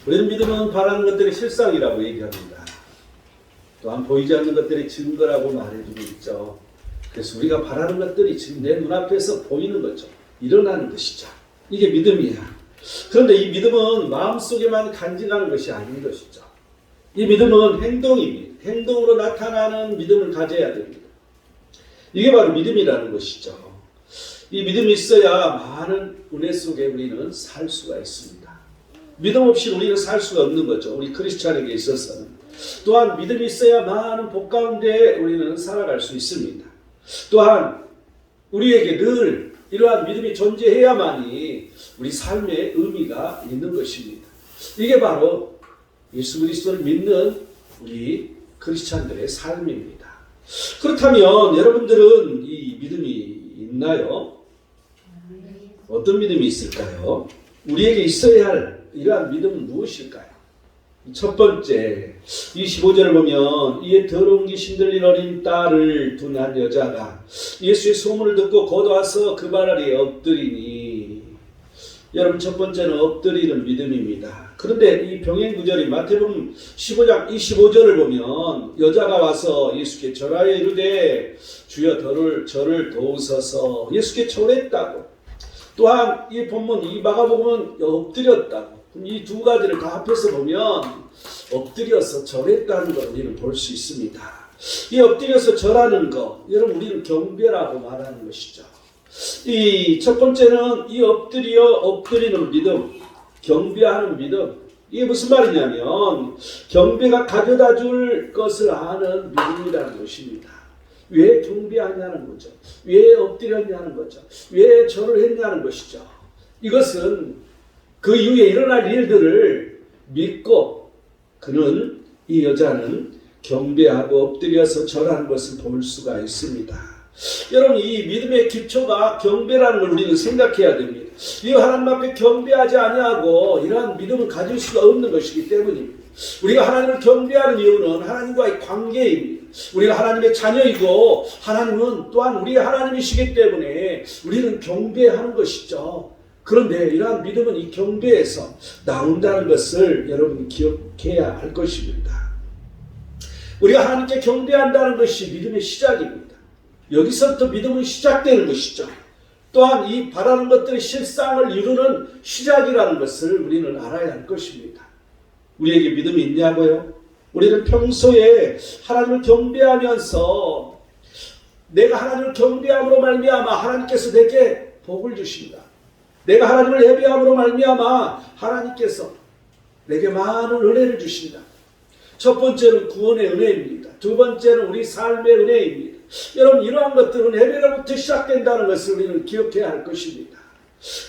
우리는 믿음은 바라는 것들의 실상이라고 얘기합니다. 또한 보이지 않는 것들의 증거라고 말해주고 있죠. 그래서 우리가 바라는 것들이 지금 내 눈앞에서 보이는 거죠. 일어나는 것이죠. 이게 믿음이야. 그런데 이 믿음은 마음속에만 간직하는 것이 아닌 것이죠. 이 믿음은 행동입니다. 행동으로 나타나는 믿음을 가져야 됩니다. 이게 바로 믿음이라는 것이죠. 이 믿음이 있어야 많은 은혜 속에 우리는 살 수가 있습니다. 믿음 없이 우리는 살 수가 없는 거죠. 우리 크리스찬에게 있어서는. 또한 믿음이 있어야 많은 복 가운데 우리는 살아갈 수 있습니다. 또한 우리에게 늘 이러한 믿음이 존재해야만이 우리 삶의 의미가 있는 것입니다. 이게 바로 예수 그리스도를 믿는 우리 크리스찬들의 삶입니다. 그렇다면 여러분들은 이 믿음이 있나요? 어떤 믿음이 있을까요? 우리에게 있어야 할 이러한 믿음은 무엇일까요? 첫 번째, 25절을 보면 이에 더러운 귀신 들린 어린 딸을 둔 한 여자가 예수의 소문을 듣고 곧 와서 그 발 아래에 엎드리니. 여러분, 첫 번째는 엎드리는 믿음입니다. 그런데 이 병행 구절이 마태복음 15장 25절을 보면 여자가 와서 예수께 절하여 이르되 주여 저를 도우소서. 예수께 절했다고. 또한 이 본문 이 마가복음은 엎드렸다고. 이 두 가지를 다 합해서 보면 엎드려서 절했다는 걸 우리는 볼 수 있습니다. 이 엎드려서 절하는 것, 여러분 우리는 경배라고 말하는 것이죠. 이 첫 번째는 이 엎드리는 믿음, 경배하는 믿음. 이게 무슨 말이냐면 경배가 가져다 줄 것을 아는 믿음이라는 것입니다. 왜 경배하냐는 거죠. 왜 엎드렸냐는 거죠. 왜 절을 했냐는 것이죠. 이것은 그 이후에 일어날 일들을 믿고 이 여자는 경배하고 엎드려서 절하는 것을 볼 수가 있습니다. 여러분, 이 믿음의 기초가 경배라는 걸 우리는 생각해야 됩니다. 이 하나님 앞에 경배하지 아니하고 이러한 믿음을 가질 수가 없는 것이기 때문입니다. 우리가 하나님을 경배하는 이유는 하나님과의 관계입니다. 우리가 하나님의 자녀이고 하나님은 또한 우리의 하나님이시기 때문에 우리는 경배하는 것이죠. 그런데 이러한 믿음은 이 경배에서 나온다는 것을 여러분이 기억해야 할 것입니다. 우리가 하나님께 경배한다는 것이 믿음의 시작입니다. 여기서부터 믿음은 시작되는 것이죠. 또한 이 바라는 것들의 실상을 이루는 시작이라는 것을 우리는 알아야 할 것입니다. 우리에게 믿음이 있냐고요? 우리는 평소에 하나님을 경배하면서 내가 하나님을 경배함으로 말미암아 하나님께서 내게 복을 주신다. 내가 하나님을 예배함으로 말미암아 하나님께서 내게 많은 은혜를 주신다. 첫 번째는 구원의 은혜입니다. 두 번째는 우리 삶의 은혜입니다. 여러분, 이러한 것들은 예배로부터 시작된다는 것을 우리는 기억해야 할 것입니다.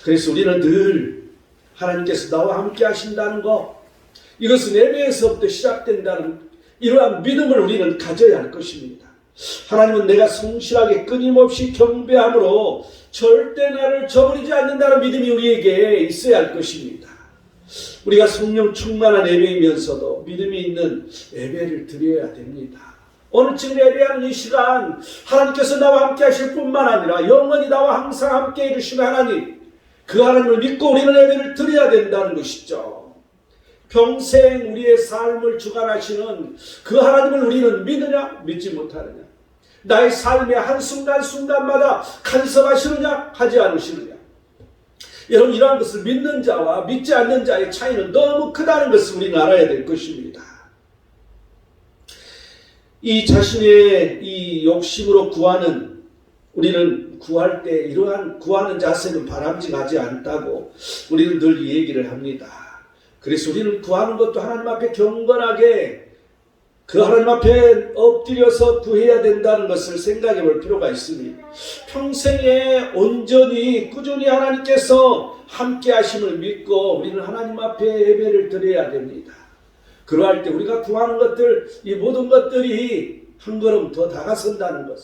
그래서 우리는 늘 하나님께서 나와 함께 하신다는 것, 이것은 예배에서부터 시작된다는 이러한 믿음을 우리는 가져야 할 것입니다. 하나님은 내가 성실하게 끊임없이 경배함으로 절대 나를 저버리지 않는다는 믿음이 우리에게 있어야 할 것입니다. 우리가 성령 충만한 예배이면서도 믿음이 있는 예배를 드려야 됩니다. 오늘 지금 예배하는 이 시간 하나님께서 나와 함께 하실 뿐만 아니라 영원히 나와 항상 함께 해주시는 하나님, 그 하나님을 믿고 우리는 예배를 드려야 된다는 것이죠. 평생 우리의 삶을 주관하시는 그 하나님을 우리는 믿느냐 믿지 못하느냐, 나의 삶의 한순간순간마다 간섭하시느냐 하지 않으시느냐. 여러분, 이러한 것을 믿는 자와 믿지 않는 자의 차이는 너무 크다는 것을 우리는 알아야 될 것입니다. 이 자신의 이 욕심으로 우리는 구할 때 이러한 구하는 자세는 바람직하지 않다고 우리는 늘 이 얘기를 합니다. 그래서 우리는 구하는 것도 하나님 앞에 경건하게 그 하나님 앞에 엎드려서 구해야 된다는 것을 생각해 볼 필요가 있습니다. 평생에 온전히 꾸준히 하나님께서 함께 하심을 믿고 우리는 하나님 앞에 예배를 드려야 됩니다. 그러할 때 우리가 구하는 것들, 이 모든 것들이 한 걸음 더 다가선다는 것.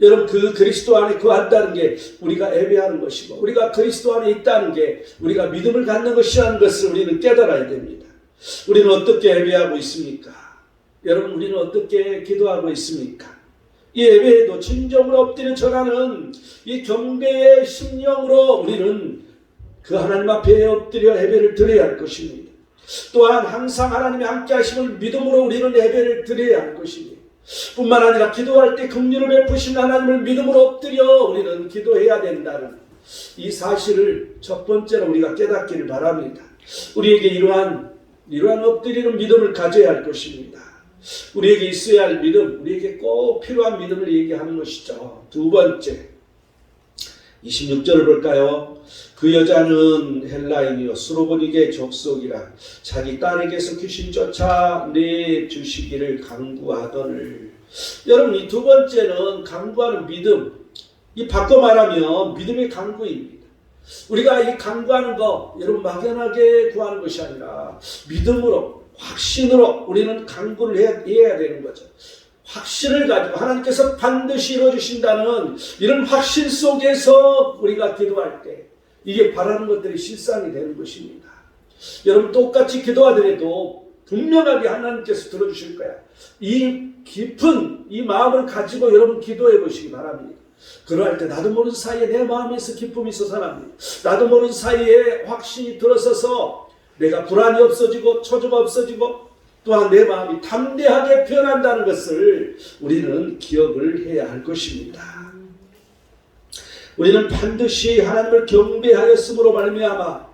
여러분, 그 그리스도 안에 구한다는 게 우리가 예배하는 것이고, 우리가 그리스도 안에 있다는 게 우리가 믿음을 갖는 것이라는 것을 우리는 깨달아야 됩니다. 우리는 어떻게 예배하고 있습니까? 여러분, 우리는 어떻게 기도하고 있습니까? 이 예배에도 진정으로 엎드려 절하는 이 경배의 심령으로 우리는 그 하나님 앞에 엎드려 예배를 드려야 할 것입니다. 또한 항상 하나님의 함께 하심을 믿음으로 우리는 예배를 드려야 할 것이니 뿐만 아니라 기도할 때 긍휼을 베푸신 하나님을 믿음으로 엎드려 우리는 기도해야 된다는 이 사실을 첫 번째로 우리가 깨닫기를 바랍니다. 우리에게 이러한 엎드리는 믿음을 가져야 할 것입니다. 우리에게 있어야 할 믿음, 우리에게 꼭 필요한 믿음을 얘기하는 것이죠. 두 번째, 26절을 볼까요? 그 여자는 헬라인이요 수로보닉의 족속이라 자기 딸에게서 귀신 쫓아 내주시기를 간구하더늘. 여러분, 이 두 번째는 간구하는 믿음, 이 바꿔 말하면 믿음의 간구입니다. 우리가 이 간구하는 거 여러분 막연하게 구하는 것이 아니라 믿음으로 확신으로 우리는 간구를 해야 되는 거죠. 확신을 가지고 하나님께서 반드시 이루어주신다는 이런 확신 속에서 우리가 기도할 때 이게 바라는 것들이 실상이 되는 것입니다. 여러분 똑같이 기도하더라도 분명하게 하나님께서 들어주실 거야. 이 깊은 이 마음을 가지고 여러분 기도해 보시기 바랍니다. 그러할 때 나도 모르는 사이에 내 마음에서 기쁨이 솟아납니다. 나도 모르는 사이에 확신이 들어서서 내가 불안이 없어지고 초조가 없어지고 또한 내 마음이 담대하게 변한다는 것을 우리는 기억을 해야 할 것입니다. 우리는 반드시 하나님을 경배하였으므로 말미암아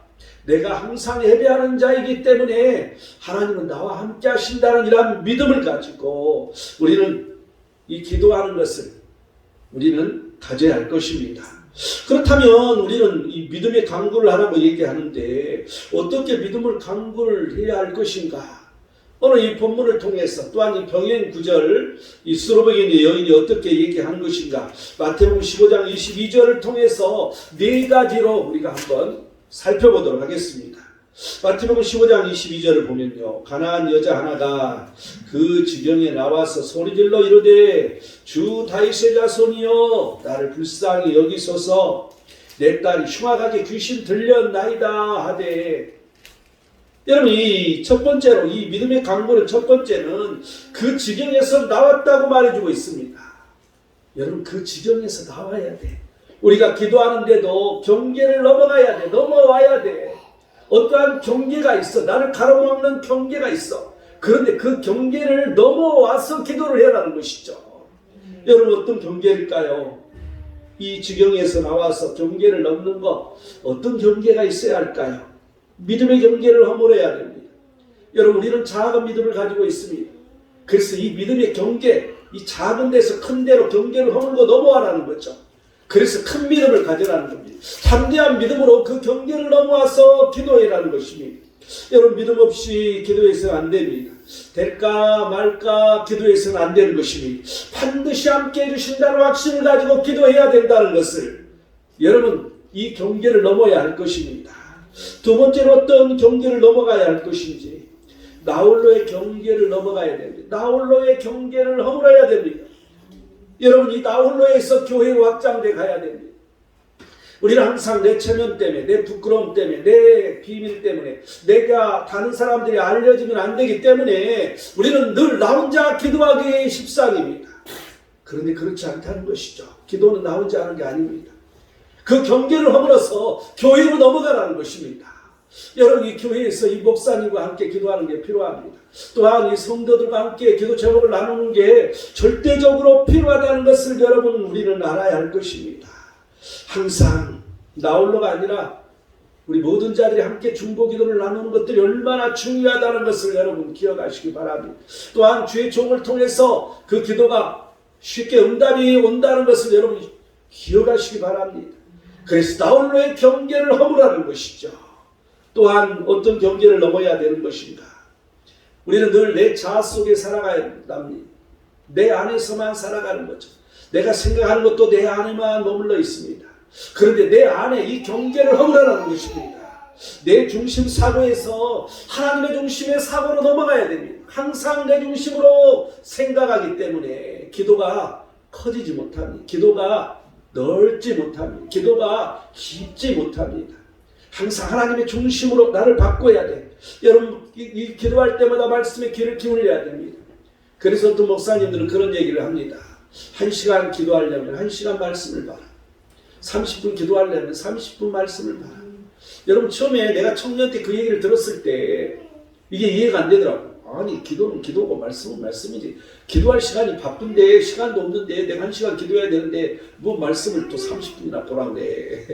내가 항상 예배하는 자이기 때문에 하나님은 나와 함께 하신다는 이러한 믿음을 가지고 우리는 이 기도하는 것을 우리는 가져야 할 것입니다. 그렇다면 우리는 이 믿음의 간구를 하라고 얘기하는데 어떻게 믿음을 간구를 해야 할 것인가? 오늘 이 본문을 통해서 또한 이 병행 구절 이 수로보닉의 여인이 어떻게 얘기하는 것인가? 마태복음 15장 22절을 통해서 네 가지로 우리가 한번 살펴보도록 하겠습니다. 마태복음 15장 22절을 보면요, 가나안 여자 하나가 그 지경에 나와서 소리질러 이르되 주 다윗의 자손이여 나를 불쌍히 여기소서 내 딸이 흉악하게 귀신 들렸나이다 하되. 여러분 이 첫 번째로 이 믿음의 간구는 첫 번째는 그 지경에서 나왔다고 말해주고 있습니다. 여러분 그 지경에서 나와야 돼. 우리가 기도하는데도 경계를 넘어가야 돼. 넘어와야 돼. 어떠한 경계가 있어. 나를 가로막는 경계가 있어. 그런데 그 경계를 넘어와서 기도를 해라는 것이죠. 여러분 어떤 경계일까요? 이 지경에서 나와서 경계를 넘는 것 어떤 경계가 있어야 할까요? 믿음의 경계를 허물어야 됩니다. 여러분 우리는 작은 믿음을 가지고 있습니다. 그래서 이 믿음의 경계, 이 작은 데서 큰 데로 경계를 허물고 넘어가라는 거죠. 그래서 큰 믿음을 가져라는 겁니다. 담대한 믿음으로 그 경계를 넘어와서 기도해라는 것입니다. 여러분 믿음 없이 기도해서는 안 됩니다. 될까 말까 기도해서는 안 되는 것입니다. 반드시 함께 해주신다는 확신을 가지고 기도해야 된다는 것을 여러분 이 경계를 넘어야 할 것입니다. 두 번째로 어떤 경계를 넘어가야 할 것인지 나홀로의 경계를 넘어가야 됩니다. 나홀로의 경계를 허물어야 됩니다. 여러분 이 나홀로에서 교회로 확장돼 가야 됩니다. 우리는 항상 내 체면 때문에 내 부끄러움 때문에 내 비밀 때문에 내가 다른 사람들이 알려지면 안 되기 때문에 우리는 늘 나 혼자 기도하기 십상입니다. 그런데 그렇지 않다는 것이죠. 기도는 나 혼자 하는 게 아닙니다. 그 경계를 허물어서 교회로 넘어가라는 것입니다. 여러분 이 교회에서 이 목사님과 함께 기도하는 게 필요합니다. 또한 이 성도들과 함께 기도 제목을 나누는 게 절대적으로 필요하다는 것을 여러분 우리는 알아야 할 것입니다. 항상 나 홀로가 아니라 우리 모든 자들이 함께 중보 기도를 나누는 것들이 얼마나 중요하다는 것을 여러분 기억하시기 바랍니다. 또한 주의 종을 통해서 그 기도가 쉽게 응답이 온다는 것을 여러분 기억하시기 바랍니다. 그래서 나 홀로의 경계를 허물하는 것이죠. 또한 어떤 경계를 넘어야 되는 것인가? 우리는 늘 내 자아 속에 살아가야 합니다. 내 안에서만 살아가는 거죠. 내가 생각하는 것도 내 안에만 머물러 있습니다. 그런데 내 안에 이 경계를 허물하라는 것입니다. 내 중심 사고에서 하나님의 중심의 사고로 넘어가야 됩니다. 항상 내 중심으로 생각하기 때문에 기도가 커지지 못합니다. 기도가 넓지 못합니다. 기도가 깊지 못합니다. 항상 하나님의 중심으로 나를 바꿔야 돼. 여러분 이 기도할 때마다 말씀에 귀를 기울여야 됩니다. 그래서 또 목사님들은 그런 얘기를 합니다. 1시간 기도하려면 1시간 말씀을 봐라. 30분 기도하려면 30분 말씀을 봐라. 여러분 처음에 내가 청년 때 그 얘기를 들었을 때 이게 이해가 안 되더라고. 아니 기도는 기도고 말씀은 말씀이지. 기도할 시간이 바쁜데 시간도 없는데 내가 1시간 기도해야 되는데 뭐 말씀을 또 30분이나 보라고 그래.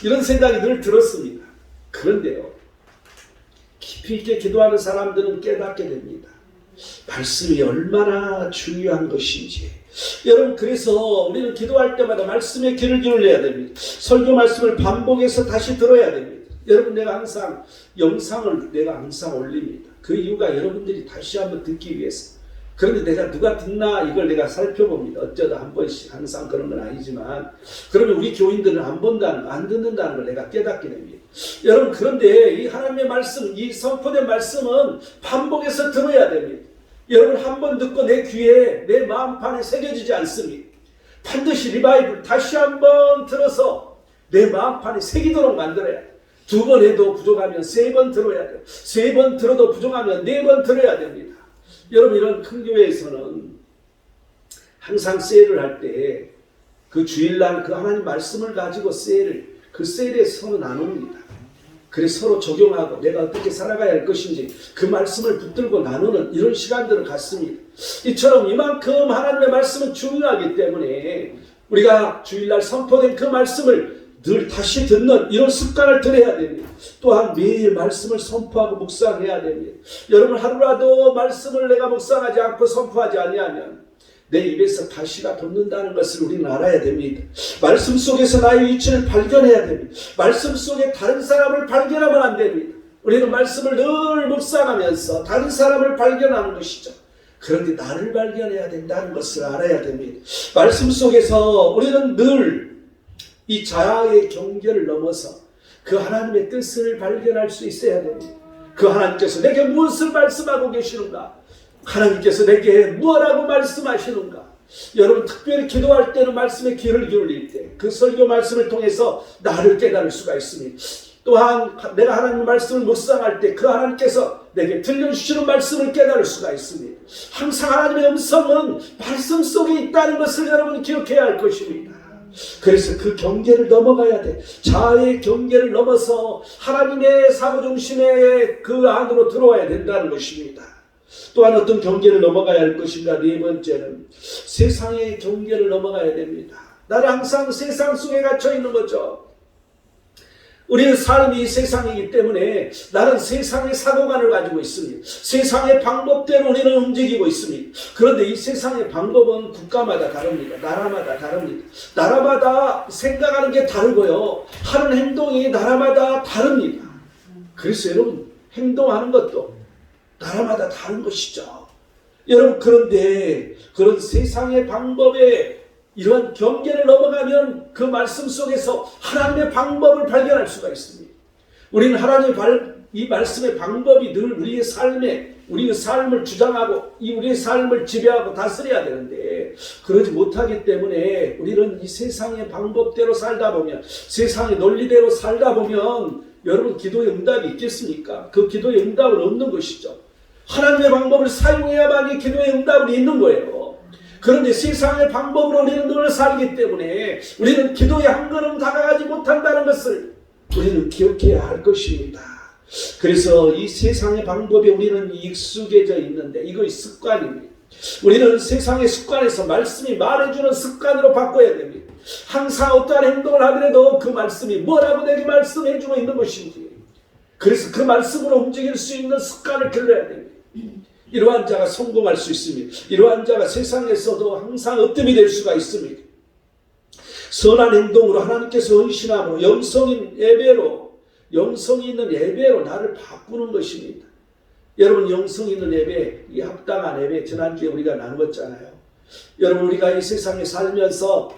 이런 생각이 늘 들었습니다. 그런데요. 깊이 있게 기도하는 사람들은 깨닫게 됩니다. 말씀이 얼마나 중요한 것인지. 여러분 그래서 우리는 기도할 때마다 말씀에 귀를 기울여야 됩니다. 설교 말씀을 반복해서 다시 들어야 됩니다. 여러분 내가 항상 영상을 항상 올립니다. 그 이유가 여러분들이 다시 한번 듣기 위해서. 그런데 내가 누가 듣나 이걸 내가 살펴봅니다. 어쩌다 한 번씩 항상 그런 건 아니지만 그러면 우리 교인들은 안 본다는 거, 안 듣는다는 걸 내가 깨닫게 됩니다. 여러분 그런데 이 하나님의 말씀, 이 선포된 말씀은 반복해서 들어야 됩니다. 여러분 한 번 듣고 내 귀에 내 마음판에 새겨지지 않습니다. 반드시 리바이블 다시 한번 들어서 내 마음판에 새기도록 만들어야 돼요. 2번 해도 부족하면 3번 들어야 돼요. 3번 들어도 부족하면 4번 들어야 됩니다. 여러분 이런 큰 교회에서는 항상 세일을 할 때 그 주일날 그 하나님 말씀을 가지고 그 세일에 서로 나눕니다. 그래서 서로 적용하고 내가 어떻게 살아가야 할 것인지 그 말씀을 붙들고 나누는 이런 시간들을 갖습니다. 이처럼 이만큼 하나님의 말씀은 중요하기 때문에 우리가 주일날 선포된 그 말씀을 늘 다시 듣는 이런 습관을 들여야 됩니다. 또한 매일 말씀을 선포하고 묵상해야 됩니다. 여러분 하루라도 말씀을 내가 묵상하지 않고 선포하지 아니하면 내 입에서 가시가 돋는다는 것을 우리는 알아야 됩니다. 말씀 속에서 나의 위치를 발견해야 됩니다. 말씀 속에 다른 사람을 발견하면 안 됩니다. 우리는 말씀을 늘 묵상하면서 다른 사람을 발견하는 것이죠. 그런데 나를 발견해야 된다는 것을 알아야 됩니다. 말씀 속에서 우리는 늘 이 자아의 경계를 넘어서 그 하나님의 뜻을 발견할 수 있어야 됩니다. 그 하나님께서 내게 무엇을 말씀하고 계시는가? 하나님께서 내게 무엇라고 말씀하시는가? 여러분 특별히 기도할 때는 말씀에 귀를 기울일 때 그 설교 말씀을 통해서 나를 깨달을 수가 있습니다. 또한 내가 하나님의 말씀을 묵상할 때 그 하나님께서 내게 들려주시는 말씀을 깨달을 수가 있습니다. 항상 하나님의 음성은 말씀 속에 있다는 것을 여러분 기억해야 할 것입니다. 그래서 그 경계를 넘어가야 돼. 자아의 경계를 넘어서 하나님의 사고중심의 그 안으로 들어와야 된다는 것입니다. 또한 어떤 경계를 넘어가야 할 것인가? 4번째는 세상의 경계를 넘어가야 됩니다. 나는 항상 세상 속에 갇혀 있는 거죠. 우리는 삶이 이 세상이기 때문에 나는 세상의 사고관을 가지고 있습니다. 세상의 방법대로 우리는 움직이고 있습니다. 그런데 이 세상의 방법은 국가마다 다릅니다. 나라마다 다릅니다. 나라마다 생각하는 게 다르고요. 하는 행동이 나라마다 다릅니다. 그래서 여러분 행동하는 것도 나라마다 다른 것이죠. 여러분 그런데 그런 세상의 방법에 이러한 경계를 넘어가면 그 말씀 속에서 하나님의 방법을 발견할 수가 있습니다. 우리는 이 말씀의 방법이 늘 우리의 삶을 주장하고 우리의 삶을 지배하고 다스려야 되는데 그러지 못하기 때문에 우리는 이 세상의 방법대로 살다 보면 세상의 논리대로 살다 보면 여러분 기도의 응답이 있겠습니까? 그 기도의 응답은 없는 것이죠. 하나님의 방법을 사용해야만이 기도의 응답은 있는 거예요. 그런데 세상의 방법으로 우리는 늘 살기 때문에 우리는 기도에 한 걸음 다가가지 못한다는 것을 우리는 기억해야 할 것입니다. 그래서 이 세상의 방법에 우리는 익숙해져 있는데 이것이 습관입니다. 우리는 세상의 습관에서 말씀이 말해주는 습관으로 바꿔야 됩니다. 항상 어떠한 행동을 하더라도 그 말씀이 뭐라고 내게 말씀해주고 있는 것인지 그래서 그 말씀으로 움직일 수 있는 습관을 길러야 됩니다. 이러한 자가 성공할 수 있습니다. 이러한 자가 세상에서도 항상 으뜸이 될 수가 있습니다. 선한 행동으로 하나님께서 헌신함으로 영성이 있는 예배로 나를 바꾸는 것입니다. 여러분 영성 있는 예배, 이 합당한 예배 지난주에 우리가 나누었잖아요. 여러분 우리가 이 세상에 살면서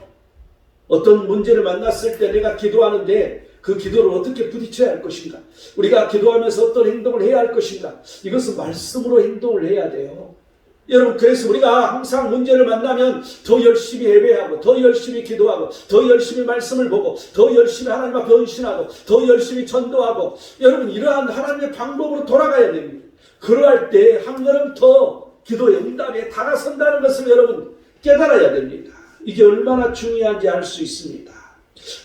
어떤 문제를 만났을 때 내가 기도하는데 그 기도를 어떻게 부딪혀야 할 것인가? 우리가 기도하면서 어떤 행동을 해야 할 것인가? 이것은 말씀으로 행동을 해야 돼요. 여러분 그래서 우리가 항상 문제를 만나면 더 열심히 예배하고 더 열심히 기도하고 더 열심히 말씀을 보고 더 열심히 하나님 앞에 헌신하고 더 열심히 전도하고 여러분 이러한 하나님의 방법으로 돌아가야 됩니다. 그러할 때 한 걸음 더 기도의 응답에 다가선다는 것을 여러분 깨달아야 됩니다. 이게 얼마나 중요한지 알 수 있습니다.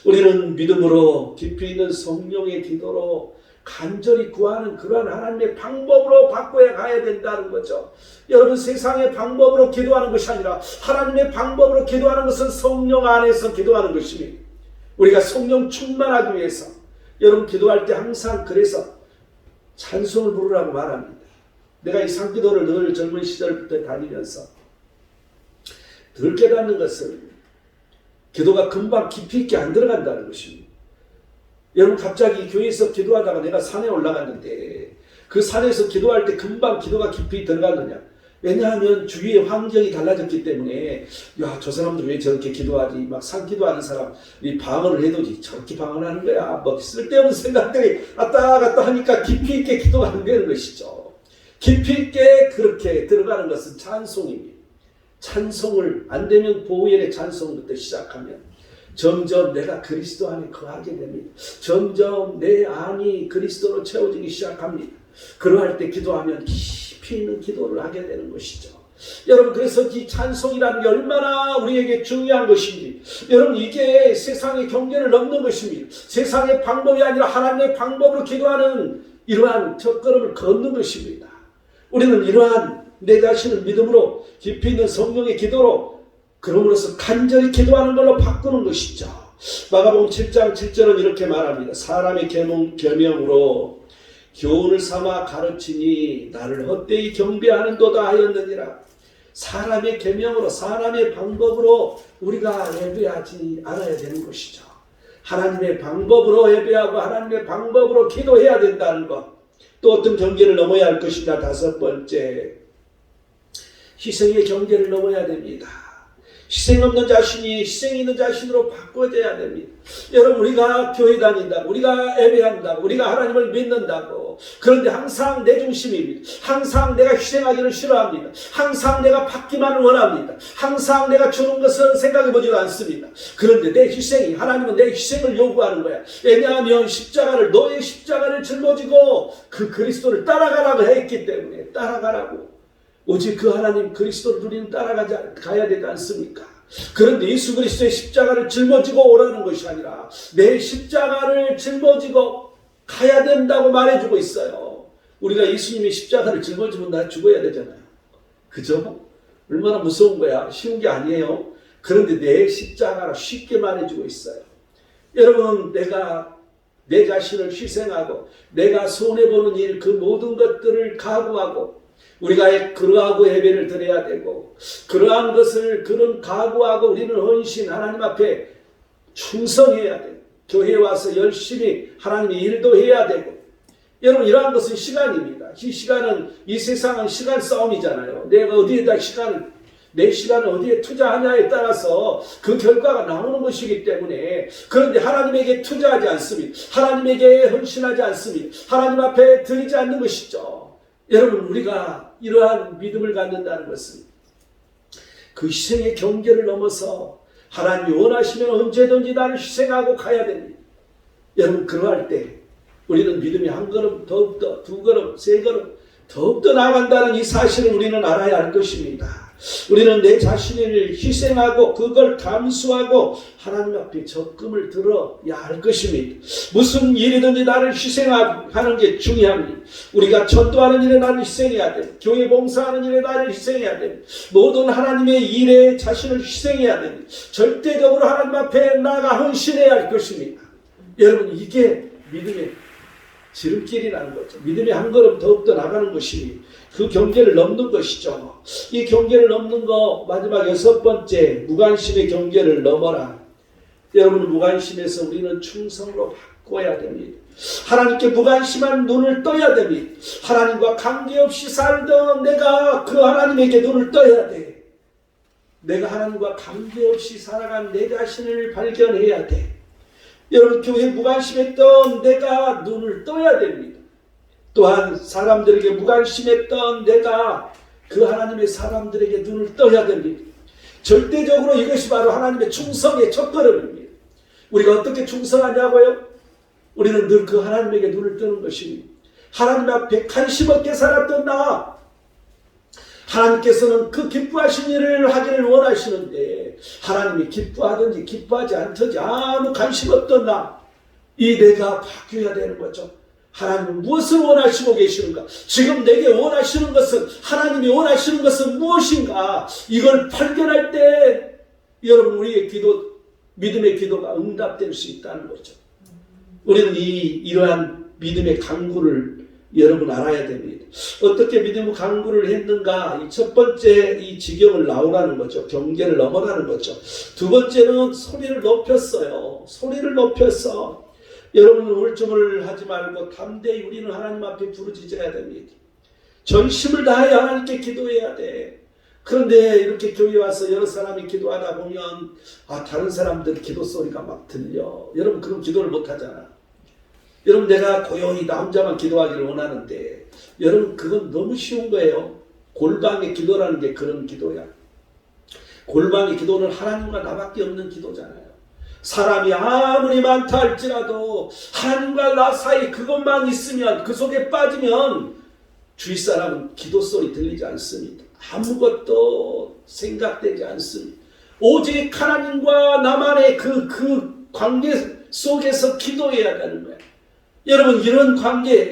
우리는 믿음으로 깊이 있는 성령의 기도로 간절히 구하는 그러한 하나님의 방법으로 바꿔야 가야 된다는 거죠. 여러분, 세상의 방법으로 기도하는 것이 아니라 하나님의 방법으로 기도하는 것은 성령 안에서 기도하는 것입니다. 우리가 성령 충만하기 위해서 여러분 기도할 때 항상 그래서 찬송을 부르라고 말합니다. 내가 이 상기도를 늘 젊은 시절부터 다니면서 늘 깨닫는 것은 기도가 금방 깊이 있게 안 들어간다는 것입니다. 여러분, 갑자기 교회에서 기도하다가 내가 산에 올라갔는데 그 산에서 기도할 때 금방 기도가 깊이 들어가느냐? 왜냐하면 주위의 환경이 달라졌기 때문에 야, 저 사람들 왜 저렇게 기도하지? 막 산기도하는 사람이 방언을 해도지 저렇게 방언하는 거야? 뭐 쓸데없는 생각들이 왔다 갔다 하니까 깊이 있게 기도가 안 되는 것이죠. 깊이 있게 그렇게 들어가는 것은 찬송입니다. 찬송을 안 되면 보혈의 찬송부터 시작하면 점점 내가 그리스도 안에 거하게 됩니다. 점점 내 안이 그리스도로 채워지기 시작합니다. 그러할 때 기도하면 깊이 있는 기도를 하게 되는 것이죠. 여러분, 그래서 이 찬송이라는 게 얼마나 우리에게 중요한 것인지, 여러분, 이게 세상의 경계를 넘는 것입니다. 세상의 방법이 아니라 하나님의 방법으로 기도하는 이러한 첫걸음을 걷는 것입니다. 우리는 이러한 내 자신을 믿음으로 깊이 있는 성령의 기도로 그럼으로써 간절히 기도하는 걸로 바꾸는 것이죠. 마가복음 7장 7절은 이렇게 말합니다. 사람의 계명으로 교훈을 삼아 가르치니 나를 헛되이 경배하는도다 하였느니라. 사람의 계명으로, 사람의 방법으로 우리가 예배하지 않아야 되는 것이죠. 하나님의 방법으로 예배하고 하나님의 방법으로 기도해야 된다는 것. 또 어떤 경계를 넘어야 할 것이냐. 다섯 번째, 희생의 경계를 넘어야 됩니다. 희생 없는 자신이 희생 있는 자신으로 바꿔져야 됩니다. 여러분, 우리가 교회 다닌다고, 우리가 예배한다고, 우리가 하나님을 믿는다고, 그런데 항상 내 중심입니다. 항상 내가 희생하기를 싫어합니다. 항상 내가 받기만을 원합니다. 항상 내가 주는 것은 생각해보지도 않습니다. 그런데 내 희생이, 하나님은 내 희생을 요구하는 거야. 왜냐하면 십자가를, 너의 십자가를 짊어지고 그 그리스도를 따라가라고 했기 때문에 따라가라고. 오직 그 하나님 그리스도를 우리는 따라가야 되지 않습니까? 그런데 예수 그리스도의 십자가를 짊어지고 오라는 것이 아니라 내 십자가를 짊어지고 가야 된다고 말해주고 있어요. 우리가 예수님의 십자가를 짊어지면 나 죽어야 되잖아요. 그죠? 얼마나 무서운 거야. 쉬운 게 아니에요. 그런데 내 십자가를 쉽게 말해주고 있어요. 여러분, 내가 내 자신을 희생하고 내가 손해보는 일, 그 모든 것들을 각오하고 우리가 그러하고 예배를 드려야 되고, 그러한 것을 그런 각오하고 우리는 헌신, 하나님 앞에 충성해야 되고, 교회에 와서 열심히 하나님의 일도 해야 되고. 여러분, 이러한 것은 시간입니다. 이 시간은, 이 세상은 시간 싸움이잖아요. 내가 어디에다 내 시간을 어디에 투자하냐에 따라서 그 결과가 나오는 것이기 때문에. 그런데 하나님에게 투자하지 않습니다. 하나님에게 헌신하지 않습니다. 하나님 앞에 드리지 않는 것이죠. 여러분, 우리가 이러한 믿음을 갖는다는 것은 그 희생의 경계를 넘어서 하나님이 원하시면 언제든지 나를 희생하고 가야 됩니다. 여러분, 그러할 때 우리는 믿음이 한 걸음, 더욱더 두 걸음, 세 걸음 더욱더 나아간다는 이 사실을 우리는 알아야 할 것입니다. 우리는 내 자신을 희생하고 그걸 감수하고 하나님 앞에 적금을 들어야 할 것입니다. 무슨 일이든지 나를 희생하는 게 중요합니다. 우리가 전도하는 일에 나를 희생해야 됩니다. 교회 봉사하는 일에 나를 희생해야 됩니다. 모든 하나님의 일에 자신을 희생해야 됩니다. 절대적으로 하나님 앞에 나가 헌신해야 할 것입니다. 여러분, 이게 믿음의 지름길이라는 거죠. 믿음의 한 걸음 더욱더 나가는 것이 그 경계를 넘는 것이죠. 이 경계를 넘는 거, 마지막 여섯 번째, 무관심의 경계를 넘어라. 여러분, 무관심에서 우리는 충성으로 바꿔야 됩니다. 하나님께 무관심한 눈을 떠야 됩니다. 하나님과 관계없이 살던 내가 그 하나님에게 눈을 떠야 돼. 내가 하나님과 관계없이 살아간 내 자신을 발견해야 돼. 여러분, 교회에 무관심했던 내가 눈을 떠야 됩니다. 또한 사람들에게 무관심했던 내가 그 하나님의 사람들에게 눈을 떠야 됩니다. 절대적으로 이것이 바로 하나님의 충성의 첫걸음입니다. 우리가 어떻게 충성하냐고요? 우리는 늘 그 하나님에게 눈을 뜨는 것입니다. 하나님 앞에 관심 없게 살았던 나, 하나님께서는 그 기뻐하신 일을 하기를 원하시는데 하나님이 기뻐하든지 기뻐하지 않든지 아무 관심 없던 나, 이 내가 바뀌어야 되는 거죠. 하나님은 무엇을 원하시고 계시는가? 지금 내게 원하시는 것은, 하나님이 원하시는 것은 무엇인가? 이걸 발견할 때 여러분 우리의 기도, 믿음의 기도가 응답될 수 있다는 거죠. 우리는 이러한 믿음의 강구를 여러분 알아야 됩니다. 어떻게 믿음의 강구를 했는가? 첫 번째 이 지경을 나오라는 거죠. 경계를 넘어가는 거죠. 두 번째는 소리를 높였어요. 소리를 높여서 여러분 울증을 하지 말고 담대히 우리는 하나님 앞에 부르짖어야 됩니다. 전심을 다하여 하나님께 기도해야 돼. 그런데 이렇게 교회 와서 여러 사람이 기도하다 보면 다른 사람들 기도 소리가 막 들려. 여러분 그럼 기도를 못 하잖아. 여러분 내가 고요히 나 혼자만 기도하기를 원하는데 여러분 그건 너무 쉬운 거예요. 골방의 기도라는 게 그런 기도야. 골방의 기도는 하나님과 나밖에 없는 기도잖아요. 사람이 아무리 많다 할지라도 하나님과 나 사이 그것만 있으면, 그 속에 빠지면 주위 사람은 기도 소리 들리지 않습니다. 아무것도 생각되지 않습니다. 오직 하나님과 나만의 그 관계 속에서 기도해야 되는 거예요. 여러분 이런 관계,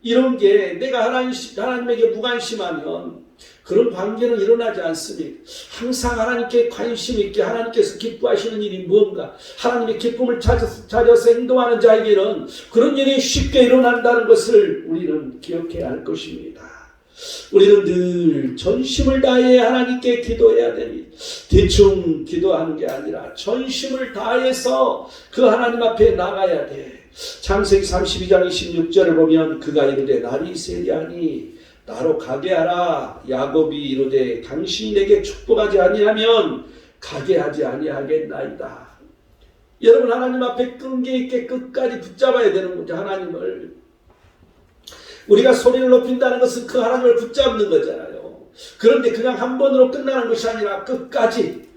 이런 게 내가 하나님에게 무관심하면 그런 관계는 일어나지 않습니다. 항상 하나님께 관심 있게 하나님께서 기뻐하시는 일이 무언가, 하나님의 기쁨을 찾아서 행동하는 자에게는 그런 일이 쉽게 일어난다는 것을 우리는 기억해야 할 것입니다. 우리는 늘 전심을 다해 하나님께 기도해야 됩니다. 대충 기도하는 게 아니라 전심을 다해서 그 하나님 앞에 나가야 돼. 창세기 32장 26절을 보면 그가 이르되 날이 세리하니 나로 가게 하라. 야곱이 이르되 당신이 내게 축복하지 아니하면 가게 하지 아니하겠나이다. 여러분 하나님 앞에 끈기 있게 끝까지 붙잡아야 되는 거죠. 하나님을. 우리가 소리를 높인다는 것은 그 하나님을 붙잡는 거잖아요. 그런데 그냥 한 번으로 끝나는 것이 아니라 끝까지,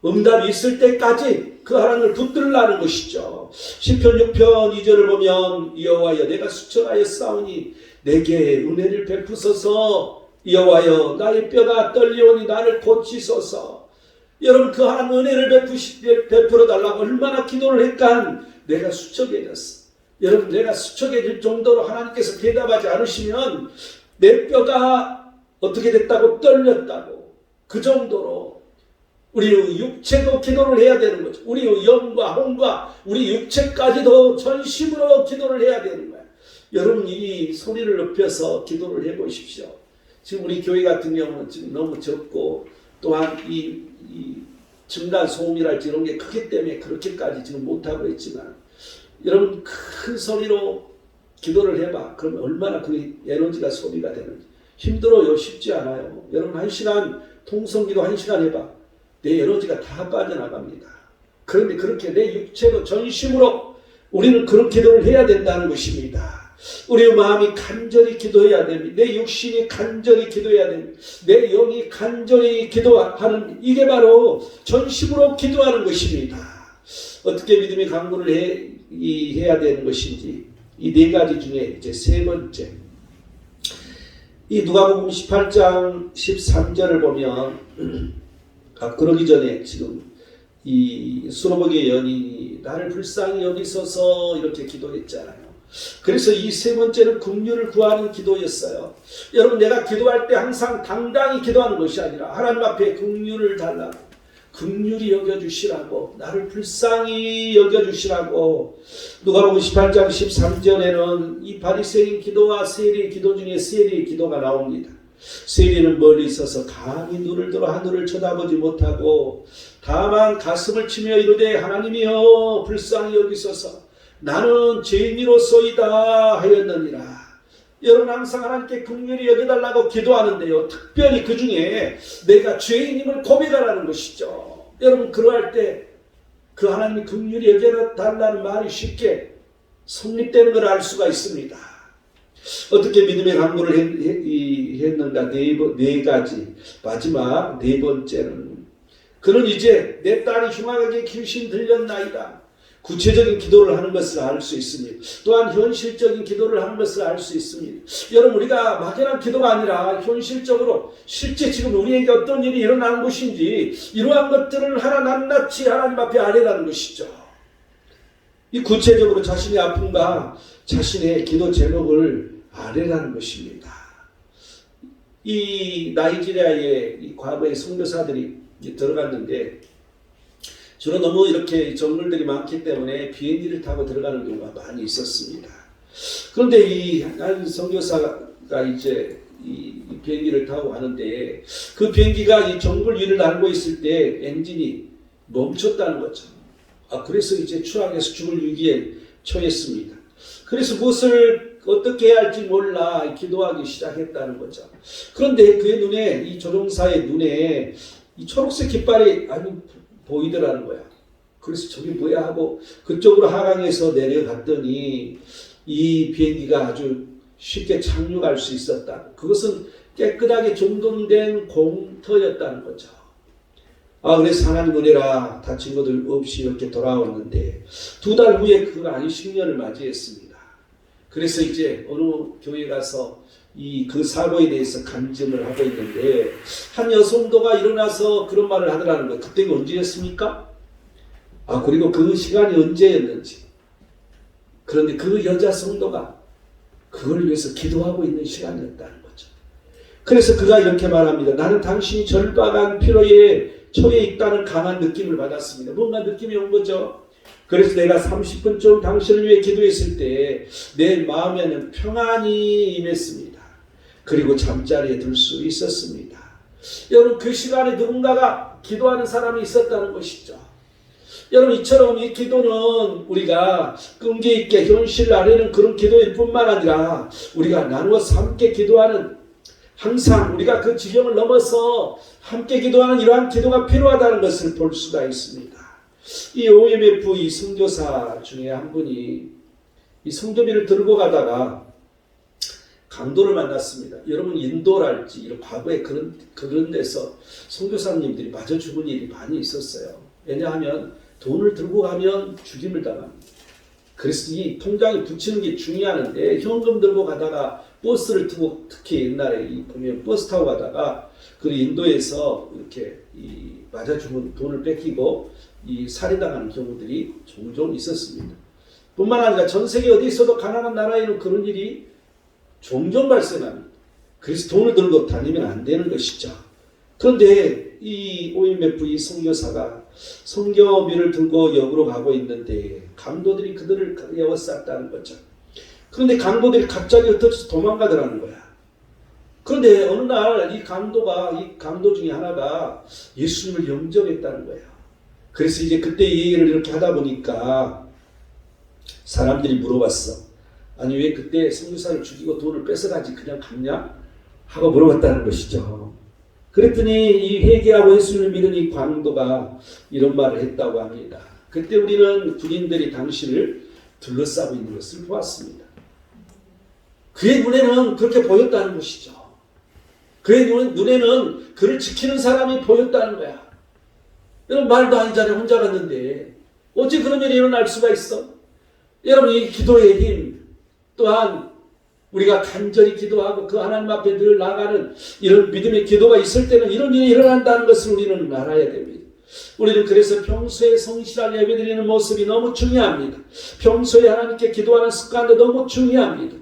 응답이 있을 때까지 그 하나님을 붙들라는 것이죠. 시편 6편 2절을 보면 여호와여 내가 수청하여 싸우니 내게 은혜를 베푸소서. 여호와여 나의 뼈가 떨리오니 나를 고치소서. 여러분 그 하나님 은혜를 베풀어 달라고 얼마나 기도를 했간 내가 수척해졌어. 여러분 내가 수척해질 정도로 하나님께서 대답하지 않으시면 내 뼈가 어떻게 됐다고 떨렸다고, 그 정도로 우리 육체도 기도를 해야 되는 거죠. 우리 영과 혼과 우리 육체까지도 전심으로 기도를 해야 되는 거예요. 여러분 이 소리를 높여서 기도를 해보십시오. 지금 우리 교회 같은 경우는 지금 너무 적고 또한 이 층간 소음이랄지 이런 게 크기 때문에 그렇게까지 지금 못하고 있지만 여러분 큰 소리로 기도를 해봐. 그러면 얼마나 그 에너지가 소비가 되는지. 힘들어요. 쉽지 않아요. 여러분 1시간 통성기도 1시간 해봐. 내 에너지가 다 빠져나갑니다. 그런데 그렇게 내 육체로 전심으로 우리는 그런 기도를 해야 된다는 것입니다. 우리의 마음이 간절히 기도해야 됩니다. 내 육신이 간절히 기도해야 됩니다. 내 영이 간절히 기도하는, 이게 바로 전심으로 기도하는 것입니다. 어떻게 믿음의 강구를 해야 되는 것인지 이 네 가지 중에 이제 세 번째, 이 누가복음 18장 13절을 보면 그러기 전에 지금 이 수로보기의 연인이 나를 불쌍히 여기소서 이렇게 기도했잖아요. 그래서 이 세 번째는 긍휼을 구하는 기도였어요. 여러분 내가 기도할 때 항상 당당히 기도하는 것이 아니라 하나님 앞에 긍휼을 달라고, 긍휼히 여겨주시라고, 나를 불쌍히 여겨주시라고. 누가복음 18장 13절에는 이 바리새인 기도와 세리의 기도 중에 세리의 기도가 나옵니다. 세리는 멀리 있어서 감히 눈을 들어 하늘을 쳐다보지 못하고 다만 가슴을 치며 이르되 하나님이여 불쌍히 여기소서 나는 죄인이로소이다 하였느니라. 여러분 항상 하나님께 긍휼히 여겨달라고 기도하는데요. 특별히 그 중에 내가 죄인임을 고백하라는 것이죠. 여러분 그러할 때 그 하나님이 긍휼히 여겨달라는 말이 쉽게 성립되는 걸 알 수가 있습니다. 어떻게 믿음의 강구를 했는가? 네 가지. 마지막 네 번째는 그는 이제 내 딸이 흉악하게 귀신 들렸나이다. 구체적인 기도를 하는 것을 알 수 있습니다. 또한 현실적인 기도를 하는 것을 알 수 있습니다. 여러분 우리가 막연한 기도가 아니라 현실적으로 실제 지금 우리에게 어떤 일이 일어나는 것인지 이러한 것들을 하나 낱낱이 하나님 앞에 아뢰라는 것이죠. 이 구체적으로 자신의 아픔과 자신의 기도 제목을 아뢰라는 것입니다. 이 나이지리아의 이 과거의 선교사들이 들어갔는데 주로 너무 이렇게 정글들이 많기 때문에 비행기를 타고 들어가는 경우가 많이 있었습니다. 그런데 이 한 선교사가 이제 이 비행기를 타고 가는데 그 비행기가 이 정글 위를 날고 있을 때 엔진이 멈췄다는 거죠. 그래서 이제 추락해서 죽을 위기에 처했습니다. 그래서 무엇을 어떻게 해야 할지 몰라 기도하기 시작했다는 거죠. 그런데 그의 눈에, 이 조종사의 눈에 이 초록색 깃발이 아주 보이더라는 거야. 그래서 저게 뭐야 하고 그쪽으로 하강해서 내려갔더니 이 비행기가 아주 쉽게 착륙할 수 있었다. 그것은 깨끗하게 정돈된 공터였다는 거죠. 그래서 하나님 은혜라 다친 것들 없이 이렇게 돌아왔는데 2달 후에 그 안식년을 맞이했습니다. 그래서 이제 어느 교회 가서 그 사고에 대해서 간증을 하고 있는데 한 여성도가 일어나서 그런 말을 하더라는 거예요. 그때가 언제였습니까? 그리고 그 시간이 언제였는지. 그런데 그 여자 성도가 그걸 위해서 기도하고 있는 시간이었다는 거죠. 그래서 그가 이렇게 말합니다. 나는 당신이 절박한 피로에 처해 있다는 강한 느낌을 받았습니다. 뭔가 느낌이 온 거죠. 그래서 내가 30분쯤 당신을 위해 기도했을 때 내 마음에는 평안이 임했습니다. 그리고 잠자리에 들 수 있었습니다. 여러분, 그 시간에 누군가가 기도하는 사람이 있었다는 것이죠. 여러분, 이처럼 이 기도는 우리가 끈기 있게 현실 아래는 그런 기도일 뿐만 아니라 우리가 나누어서 함께 기도하는, 항상 우리가 그 지경을 넘어서 함께 기도하는 이러한 기도가 필요하다는 것을 볼 수가 있습니다. 이 OMF 이 선교사 중에 한 분이 이 성도비를 들고 가다가 강도를 만났습니다. 여러분, 인도랄지 이런 과거에 그런 데서 선교사님들이 맞아 죽은 일이 많이 있었어요. 왜냐하면 돈을 들고 가면 죽임을 당합니다. 그래서 이 통장에 붙이는 게 중요한데 현금 들고 가다가 버스를 타고, 특히 옛날에 보면 버스 타고 가다가 그 인도에서 이렇게 맞아 죽은 돈을 뺏기고 살해당하는 경우들이 종종 있었습니다. 뿐만 아니라 전 세계 어디 있어도 가난한 나라에는 그런 일이 종종 발생합니다. 그래서 돈을 들고 다니면 안 되는 것이죠. 그런데 이 OMF 이 선교사가 선교비를 들고 역으로 가고 있는데 강도들이 그들을 에워쌌다는 거죠. 그런데 강도들이 갑자기 흩어져서 도망가더라는 거야. 그런데 어느 날 이 강도 중에 하나가 예수님을 영접했다는 거예요. 그래서 이제 그때 이 얘기를 이렇게 하다 보니까 사람들이 물어봤어. 아니, 왜 그때 선교사를 죽이고 돈을 뺏어가지 그냥 갔냐? 하고 물어봤다는 것이죠. 그랬더니 이 회개하고 예수님을 믿은 이 강도가 이런 말을 했다고 합니다. 그때 우리는 군인들이 당신을 둘러싸고 있는 것을 보았습니다. 그의 눈에는 그렇게 보였다는 것이죠. 그의 눈에는 그를 지키는 사람이 보였다는 거야. 여러분, 말도 아니잖아요. 혼자 갔는데 어찌 그런 일이 일어날 수가 있어? 여러분, 이 기도의 힘, 또한 우리가 간절히 기도하고 그 하나님 앞에 늘 나가는 이런 믿음의 기도가 있을 때는 이런 일이 일어난다는 것을 우리는 알아야 됩니다. 우리는 그래서 평소에 성실하게 예배드리는 모습이 너무 중요합니다. 평소에 하나님께 기도하는 습관도 너무 중요합니다.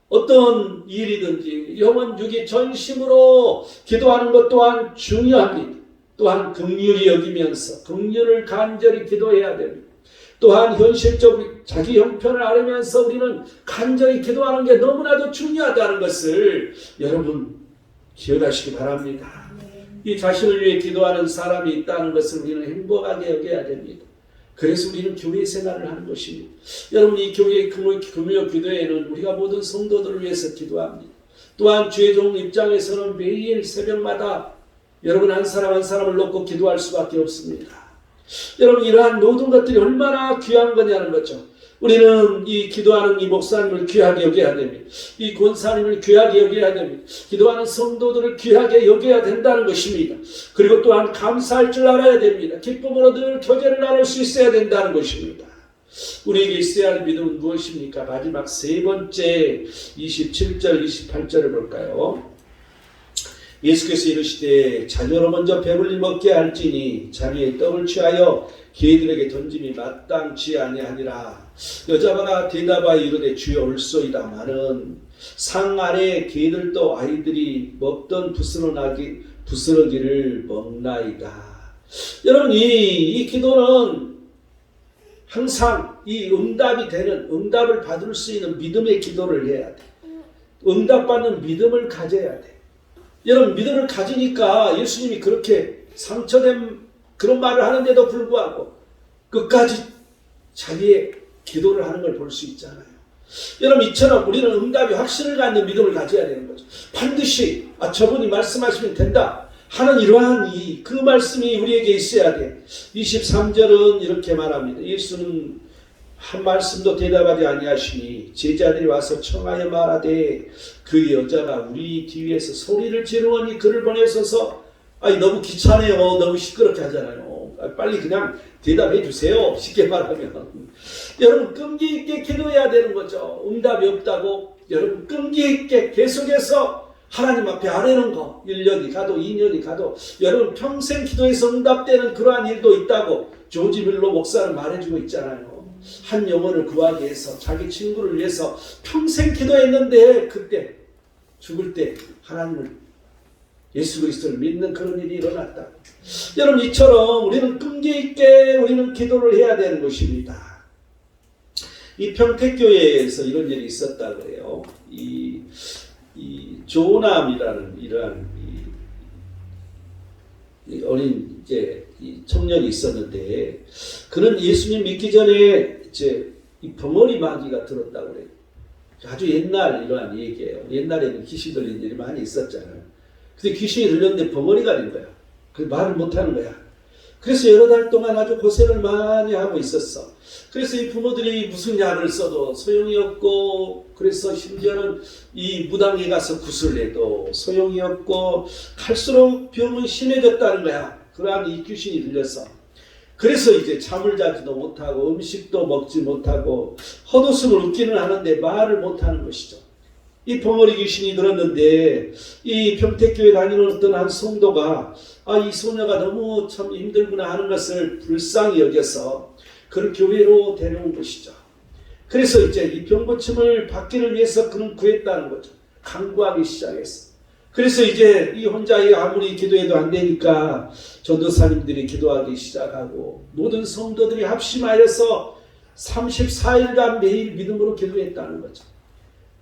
어떤 일이든지 영원유기 전심으로 기도하는 것 또한 중요합니다. 또한 긍휼히 여기면서 긍휼을 간절히 기도해야 됩니다. 또한 현실적으로 자기 형편을 앓으면서 우리는 간절히 기도하는 게 너무나도 중요하다는 것을 여러분 기억하시기 바랍니다. 이 자신을 위해 기도하는 사람이 있다는 것을 우리는 행복하게 여겨야 됩니다. 그래서 우리는 교회 생활을 하는 것입니다. 여러분, 이 교회의 금요 기도회는 우리가 모든 성도들을 위해서 기도합니다. 또한 주의 종 입장에서는 매일 새벽마다 여러분 한 사람 한 사람을 놓고 기도할 수밖에 없습니다. 여러분, 이러한 모든 것들이 얼마나 귀한 거냐는 거죠. 우리는 이 기도하는 이 목사님을 귀하게 여겨야 됩니다. 이 권사님을 귀하게 여겨야 됩니다. 기도하는 성도들을 귀하게 여겨야 된다는 것입니다. 그리고 또한 감사할 줄 알아야 됩니다. 기쁨으로 늘 교제를 나눌 수 있어야 된다는 것입니다. 우리에게 있어야 할 믿음은 무엇입니까? 마지막 세 번째 27절 28절을 볼까요? 예수께서 이르시되 자녀로 먼저 배불리 먹게 할지니 자기의 떡을 취하여 개들에게 던짐이 마땅치 아니하니라. 여자가 대답하여 이르되 주여 올소이다마는 상 아래 개들도 아이들이 먹던 부스러기를 먹나이다. 여러분 이 기도는 항상 이 응답을 받을 수 있는 믿음의 기도를 해야 돼. 응답받는 믿음을 가져야 돼. 여러분 믿음을 가지니까 예수님이 그렇게 상처된 그런 말을 하는데도 불구하고 끝까지 자기의 기도를 하는 걸 볼 수 있잖아요. 여러분 이처럼 우리는 응답이 확신을 갖는 믿음을 가져야 되는 거죠. 반드시 저분이 말씀하시면 된다 하는 이러한 그 말씀이 우리에게 있어야 돼. 23절은 이렇게 말합니다. 예수는 한 말씀도 대답하지 아니하시니 제자들이 와서 청하여 말하되 그 여자가 우리 뒤에서 소리를 지르니 그를 보내소서. 너무 귀찮아요. 너무 시끄럽게 하잖아요. 빨리 그냥 대답해 주세요. 쉽게 말하면. 여러분 끈기 있게 기도해야 되는 거죠. 응답이 없다고 여러분 끈기 있게 계속해서 하나님 앞에 아뢰는 거 1년이 가도 2년이 가도 여러분 평생 기도해서 응답되는 그러한 일도 있다고 조지 밀러 목사는 말해주고 있잖아요. 한 영혼을 구하기 위해서 자기 친구를 위해서 평생 기도했는데 그때 죽을 때 하나님을 예수 그리스도를 믿는 그런 일이 일어났다. 여러분 이처럼 우리는 끈기 있게 우리는 기도를 해야 되는 것입니다. 이 평택교회에서 이런 일이 있었다 그래요. 이 조남이라는 이러한 이 어린 이 청년이 있었는데 그는 예수님 믿기 전에 이 벙어리 마귀가 들었다고 그래요. 아주 옛날 이러한 얘기예요. 옛날에는 귀신 들린 일이 많이 있었잖아요. 근데 귀신이 들렸는데 벙어리가 된 거야. 그래서 말을 못하는 거야. 그래서 여러 달 동안 아주 고생을 많이 하고 있었어. 그래서 이 부모들이 무슨 약을 써도 소용이 없고, 그래서 심지어는 이 무당에 가서 구슬내도 소용이 없고, 갈수록 병은 심해졌다는 거야. 그러한 이 귀신이 들려서. 그래서 이제 잠을 자지도 못하고 음식도 먹지 못하고 헛웃음을 웃기는 하는데 말을 못하는 것이죠. 이 벙어리 귀신이 들었는데 이 평택교회 다니는 어떤 한 성도가 이 소녀가 너무 참 힘들구나 하는 것을 불쌍히 여겨서 그를 교회로 데려온 것이죠. 그래서 이제 이 병고침을 받기를 위해서 그는 구했다는 거죠. 간구하기 시작했어. 그래서 이제 이 혼자 아무리 기도해도 안 되니까 전도사님들이 기도하기 시작하고 모든 성도들이 합심하여서 34일간 매일 믿음으로 기도했다는 거죠.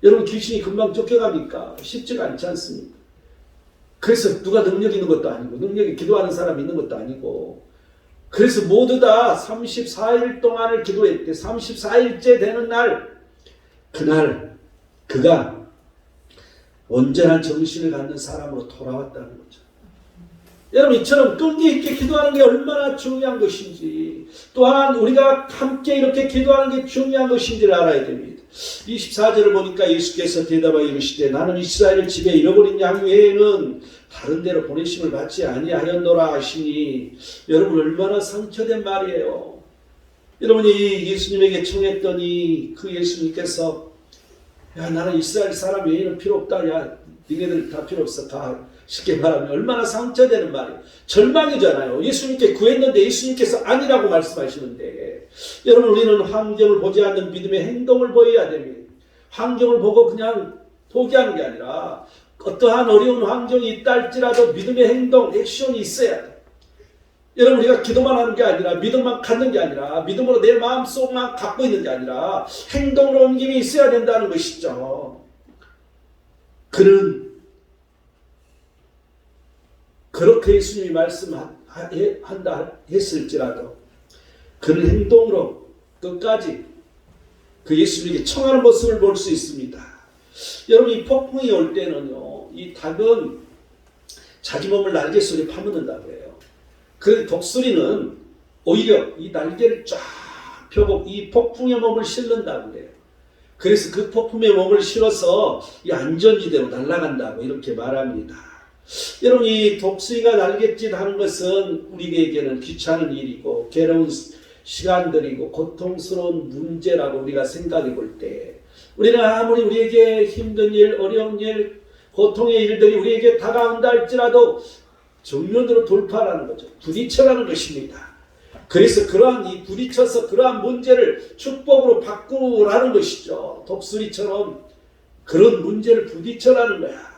여러분 귀신이 금방 쫓겨갑니까? 쉽지가 않지 않습니까? 그래서 누가 능력 있는 것도 아니고 능력이 기도하는 사람이 있는 것도 아니고 그래서 모두 다 34일 동안을 기도했대. 34일째 되는 날 그날 그가 온전한 정신을 갖는 사람으로 돌아왔다는 거죠. 여러분 이처럼 끈기 있게 기도하는 게 얼마나 중요한 것인지 또한 우리가 함께 이렇게 기도하는 게 중요한 것인지를 알아야 됩니다. 24절을 보니까 예수께서 대답하여 이르시되 나는 이스라엘 집에 잃어버린 양 외에는 다른 데로 보내심을 받지 아니하였노라 하시니 여러분 얼마나 상처된 말이에요. 여러분이 예수님에게 청했더니 그 예수님께서 나는 이스라엘 사람 외에는 필요 없다. 니네들 다 필요 없어. 다 쉽게 말하면 얼마나 상처되는 말이에요. 절망이잖아요. 예수님께 구했는데 예수님께서 아니라고 말씀하시는데 여러분 우리는 환경을 보지 않는 믿음의 행동을 보여야 됩니다. 환경을 보고 그냥 포기하는 게 아니라 어떠한 어려운 환경이 있다 할지라도 믿음의 행동, 액션이 있어야 돼. 여러분 우리가 기도만 하는 게 아니라 믿음만 갖는 게 아니라 믿음으로 내 마음속만 갖고 있는 게 아니라 행동으로 옮김이 있어야 된다는 것이죠. 그는 그렇게 예수님이 말씀한다 했을지라도 그는 행동으로 끝까지 그 예수님에게 청하는 모습을 볼 수 있습니다. 여러분 이 폭풍이 올 때는요, 이 닭은 자기 몸을 날개 속에 파묻는다고 해요. 그 독수리는 오히려 이 날개를 쫙 펴고 이 폭풍의 몸을 실른다고 해요. 그래서 그 폭풍의 몸을 실어서 이 안전지대로 날아간다고 이렇게 말합니다. 여러분 이 독수리가 날갯짓 하는 것은 우리에게는 귀찮은 일이고 괴로운 시간들이고 고통스러운 문제라고 우리가 생각해 볼 때 우리는 아무리 우리에게 힘든 일, 어려운 일, 고통의 일들이 우리에게 다가온다 할지라도 정면으로 돌파하는 거죠. 부딪혀라는 것입니다. 그래서 그러한 이 부딪혀서 그러한 문제를 축복으로 바꾸라는 것이죠. 독수리처럼 그런 문제를 부딪혀라는 거야.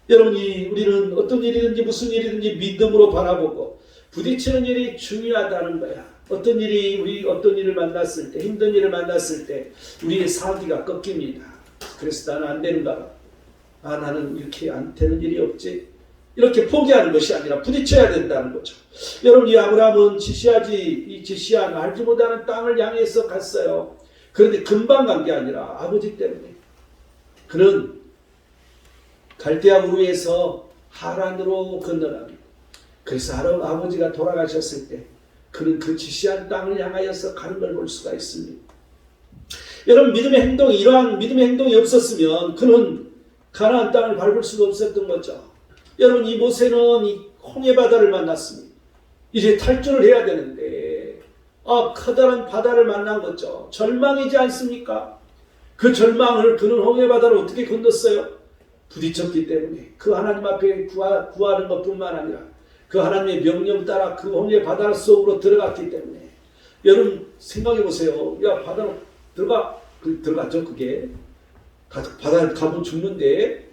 여러분이 우리는 어떤 일이든지 무슨 일이든지 믿음으로 바라보고 부딪히는 일이 중요하다는 거야. 어떤 일을 만났을 때, 힘든 일을 만났을 때 우리의 사기가 꺾입니다. 그래서 나는 안 되는가? 나는 이렇게 안 되는 일이 없지. 이렇게 포기하는 것이 아니라 부딪혀야 된다는 거죠. 여러분, 이 아브라함은 지시한 알지 못하는 땅을 향해서 갔어요. 그런데 금방 간 게 아니라 아버지 때문에. 그는 갈대아 우르에서 하란으로 건너갑니다. 그래서 아버지가 돌아가셨을 때 그는 그 지시한 땅을 향하여서 가는 걸 볼 수가 있습니다. 여러분, 이러한 믿음의 행동이 없었으면 그는 가나안 땅을 밟을 수가 없었던 거죠. 여러분, 이 모세는 이 홍해바다를 만났습니다. 이제 탈출을 해야 되는데 커다란 바다를 만난 거죠. 절망이지 않습니까? 그 절망을 그는 홍해바다를 어떻게 건넜어요? 부딪혔기 때문에. 그 하나님 앞에 구하는 것뿐만 아니라 그 하나님의 명령 따라 그 홍해바다 속으로 들어갔기 때문에. 여러분 생각해 보세요. 야, 바다로 들어갔죠. 그게 바다에 가면 죽는데,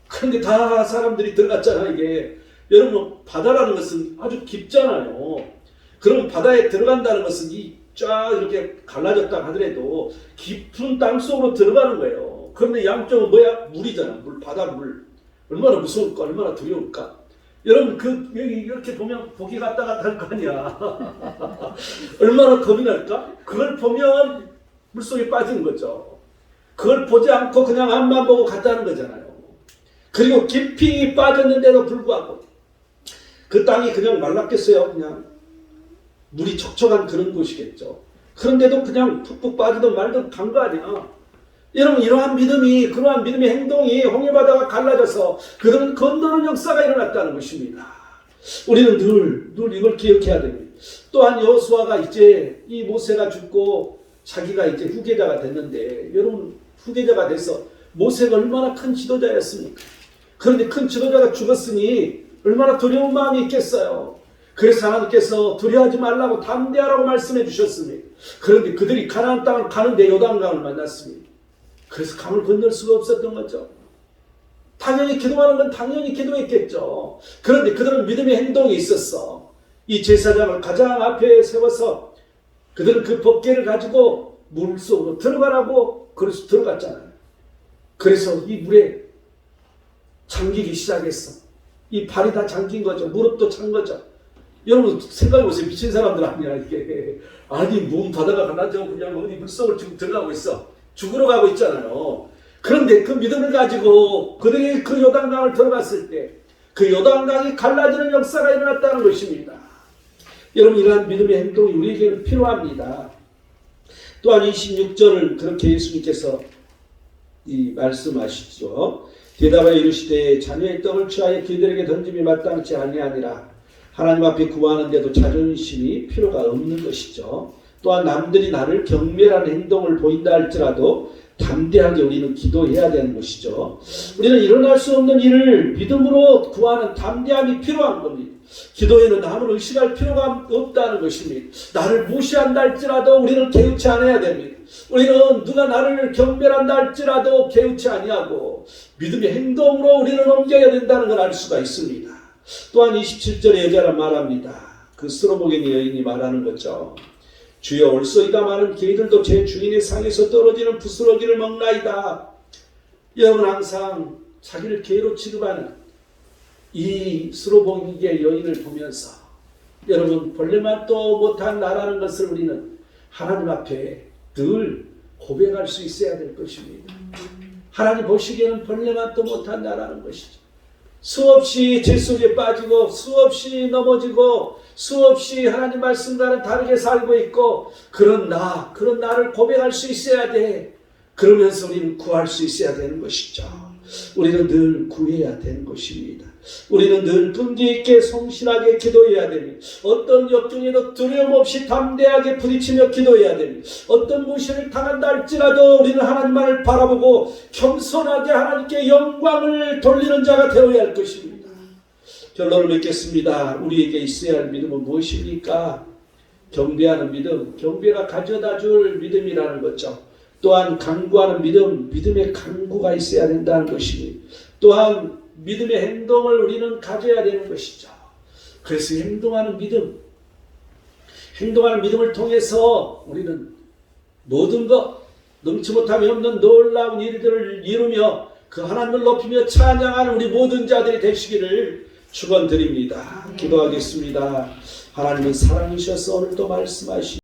그런데 다 사람들이 들어갔잖아. 이게 여러분, 바다라는 것은 아주 깊잖아요. 그럼 바다에 들어간다는 것은 쫙 이렇게 갈라졌다 하더라도 깊은 땅 속으로 들어가는 거예요. 그런데 양쪽은 뭐야? 물이잖아. 바닷물. 얼마나 무서울까? 얼마나 두려울까? 여러분, 여기 이렇게 보면 보기 갔다 갔다 할 거 아니야. 얼마나 겁이 날까? 그걸 보면 물속에 빠지는 거죠. 그걸 보지 않고 그냥 앞만 보고 갔다는 거잖아요. 그리고 깊이 빠졌는데도 불구하고 그 땅이 그냥 말랐겠어요. 그냥 물이 촉촉한 그런 곳이겠죠. 그런데도 그냥 푹푹 빠지든 말든 간 거 아니야. 여러분, 그러한 믿음의 행동이 홍해바다가 갈라져서 그들은 건너는 역사가 일어났다는 것입니다. 우리는 늘 이걸 기억해야 됩니다. 또한 여호수아가 이제 이 모세가 죽고 자기가 이제 후계자가 됐는데, 여러분, 후계자가 돼서 모세가 얼마나 큰 지도자였습니까? 그런데 큰 지도자가 죽었으니 얼마나 두려운 마음이 있겠어요. 그래서 하나님께서 두려워하지 말라고 담대하라고 말씀해 주셨습니다. 그런데 그들이 가나안 땅을 가는데 요단강을 만났습니다. 그래서 강을 건널 수가 없었던 거죠. 당연히 기도하는 건 당연히 기도했겠죠. 그런데 그들은 믿음의 행동이 있었어. 이 제사장을 가장 앞에 세워서 그들은 그 법궤를 가지고 물속으로 들어가라고 그래서 들어갔잖아요. 그래서 이 물에 잠기기 시작했어. 이 발이 다 잠긴 거죠. 무릎도 찬 거죠. 여러분 생각해보세요. 미친 사람들 아니야 이게. 아니 몸 바다가 가나죠. 그냥 어디 물속을 지금 들어가고 있어. 죽으러 가고 있잖아요. 그런데 그 믿음을 가지고 그들이 그 요단강을 들어갔을 때 그 요단강이 갈라지는 역사가 일어났다는 것입니다. 여러분, 이러한 믿음의 행동이 우리에게는 필요합니다. 또한 26절을 그렇게 예수님께서 말씀하시죠. 대답하여 이르시되 자녀의 떡을 취하여 그들에게 던짐이 마땅치 아니하니라. 하나님 앞에 구하는데도 자존심이 필요가 없는 것이죠. 또한 남들이 나를 경멸하는 행동을 보인다 할지라도 담대하게 우리는 기도해야 되는 것이죠. 우리는 일어날 수 없는 일을 믿음으로 구하는 담대함이 필요한 겁니다. 기도에는 아무런 의식할 필요가 없다는 것입니다. 나를 무시한다 할지라도 우리는 개의치 않아야 됩니다. 우리는 누가 나를 경멸한다 할지라도 개의치 아니하고 믿음의 행동으로 우리는 옮겨야 된다는 걸 알 수가 있습니다. 또한 27절에 여자라 말합니다. 그 스로보겐 여인이 말하는 거죠. 주여 올소이다. 많은 개들도 제 주인의 상에서 떨어지는 부스러기를 먹나이다. 여러분, 항상 자기를 개로 취급하는 이 스로보겐 여인을 보면서 여러분, 벌레맛도 못한 나라는 것을 우리는 하나님 앞에 늘 고백할 수 있어야 될 것입니다. 하나님 보시기에는 벌레맛도 못한 나라는 것이죠. 수없이 죄 속에 빠지고 수없이 넘어지고 수없이 하나님 말씀과는 다르게 살고 있고 그런 나를 고백할 수 있어야 돼. 그러면서 우리는 구할 수 있어야 되는 것이죠. 우리는 늘 구해야 되는 것입니다. 우리는 늘 끈기 있게 성실하게 기도해야 됩니다. 어떤 역경에도 두려움 없이 담대하게 부딪히며 기도해야 됩니다. 어떤 무시를 당한다 할지라도 우리는 하나님만을 바라보고 겸손하게 하나님께 영광을 돌리는 자가 되어야 할 것입니다. 결론을 맺겠습니다. 우리에게 있어야 할 믿음은 무엇입니까? 경배하는 믿음, 경배가 가져다 줄 믿음이라는 거죠. 또한 간구하는 믿음, 믿음의 간구가 있어야 된다는 것입니다. 또한 믿음의 행동을 우리는 가져야 되는 것이죠. 그래서 행동하는 믿음을 통해서 우리는 모든 것, 능치 못함이 없는 놀라운 일들을 이루며 그 하나님을 높이며 찬양하는 우리 모든 자들이 되시기를 축원드립니다. 기도하겠습니다. 하나님은 사랑이셔서 오늘도 말씀하시